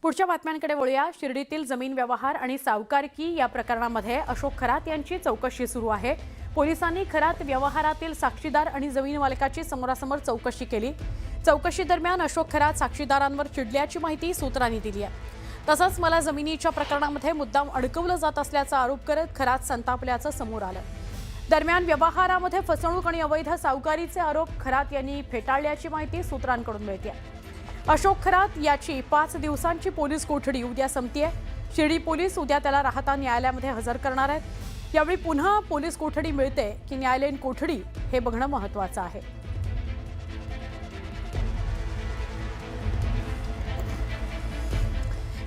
पुढच्या बातम्यांकडे वळूया। शिर्डीतील जमीन व्यवहार आणि सावकारकी या प्रकरणामध्ये अशोक खरात यांची चौकशी सुरू आहे। पोलिसांनी खरात व्यवहारातील साक्षीदार आणि जमीन मालकाची समोरासमोर चौकशी केली। चौकशी दरम्यान अशोक खरात साक्षीदारांवर चिडल्याची माहिती सूत्रांनी दिली आहे। तसंच मला जमिनीच्या प्रकरणामध्ये मुद्दाम अडकवलं जात असल्याचा आरोप करत खरात संतापल्याचं समोर आलं। दरम्यान व्यवहारामध्ये फसवणूक आणि अवैध सावकारीचे आरोप खरात यांनी फेटाळल्याची माहिती सूत्रांकडून मिळते। अशोक खरात याची 5 दिवसांची पोलीस कोठडी उद्या संपतेय। शिर्डी पोलीस उद्या त्याला राहता न्यायालयामध्ये हजर करणार आहेत। यावेळी पुन्हा पोलीस कोठडी मिळते की न्यायालयीन कोठडी हे बघणं महत्त्वाचं आहे।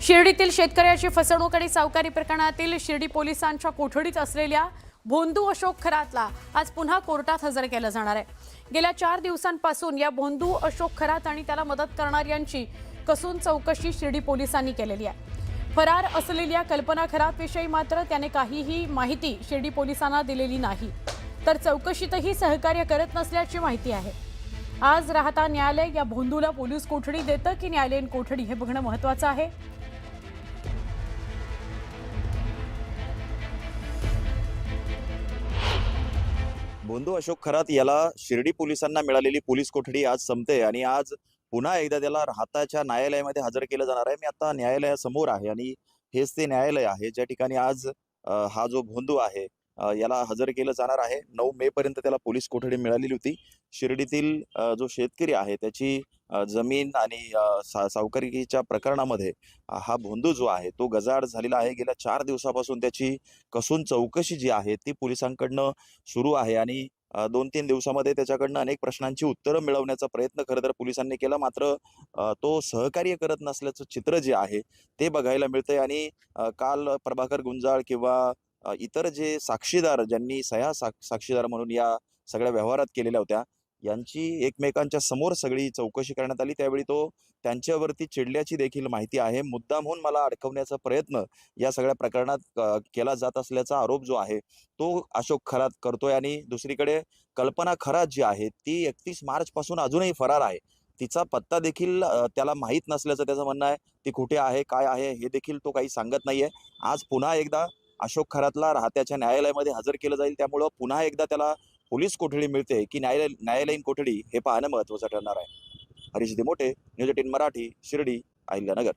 शिर्डीतील शेतकऱ्याची फसवणूक आणि सावकारी प्रकरणातील शिर्डी पोलिसांच्या कोठडीत असलेल्या भोंदू अशोक खरातला आज पुन्हा कोर्टात हजर केलं जाणार आहे। गेल्या 4 दिवसांपासून या भोंदू अशोक खरात आणि त्याला मदत करणाऱ्यांची कसून चौकशी शिर्डी पोलिसांनी केलेली आहे। फरार असलेल्या कल्पना खरात विषयी मात्र त्याने काहीही माहिती शिर्डी पोलिसांना दिलेली नाही, तर चौकशीतही सहकार्य करत नसल्याची माहिती आहे। आज राहता न्यायालय या भोंदूला पोलीस कोठडी देतं की न्यायालयीन कोठडी हे बघणं महत्त्वाचं आहे। भोंदू अशोक खरात याला शिर्डी पोलिसांना मिळालेली पोलीस कोठडी आज संपते आणि आज पुन्हा एकदा त्याला राहताच्या न्यायालयामध्ये हजर केलं जाणार आहे। मी आता न्यायालयासमोर आहे आणि हेच ते न्यायालय आहे ज्या ठिकाणी आज हा जो भोंदू आहे याला हजर केलं जाणार आहे। 9 मे पर्यंत त्याला पोलीस कोठडी मिळालेली होती। शिर्डीतील जो शेतकरी आहे त्याची जमीन आणि सावकारीच्या प्रकरणामध्ये हा भोंदू जो आहे तो गजाआड झालेला आहे। गेल्या 4 दिवसापासून त्याची कसून चौकशी जी आहे ती पोलिसांकडनं सुरू आहे आणि 2-3 दिवसामध्ये त्याच्याकडनं अनेक प्रश्नांची उत्तरं मिळवण्याचा प्रयत्न खरं तर पोलिसांनी केला, मात्र तो सहकार्य करत नसल्याचं चित्र जे आहे ते बघायला मिळतंय। आणि काल प्रभाकर गुंजाळ किंवा इतर जे साक्षीदार ज्यांनी साक्षीदार म्हणून या सगळ्या व्यवहारात केलेल्या होत्या यांची एकमेकांच्या समोर सगळी चौकशी करण्यात आली। त्यावेळी तो त्यांच्यावरती चिडल्याची देखील माहिती आहे। मुद्दामहून मला अडकवण्याचा प्रयत्न या सगळ्या प्रकरणात केला जात असल्याचा आरोप जो आहे तो अशोक खरात करतोय। आणि दुसरीकडे कल्पना खरात जी आहे ती 31 मार्च पासून अजूनही फरार आहे। तिचा पत्ता देखील त्याला माहीत नसल्याचं त्याचं म्हणणं आहे। ती कुठे आहे, काय आहे हे देखील तो काही सांगत नाहीये। आज पुन्हा एकदा अशोक खरातला राहत्याच्या न्यायालयामध्ये हजर केलं जाईल, त्यामुळं पुन्हा एकदा त्याला पोलीस कोठडी मिळते की न्यायालयीन कोठडी हे पाहणं महत्त्वाचं ठरणार आहे। हरीश दिमोटे, न्यूज 18 मराठी, शिर्डी, अहिल्यानगर।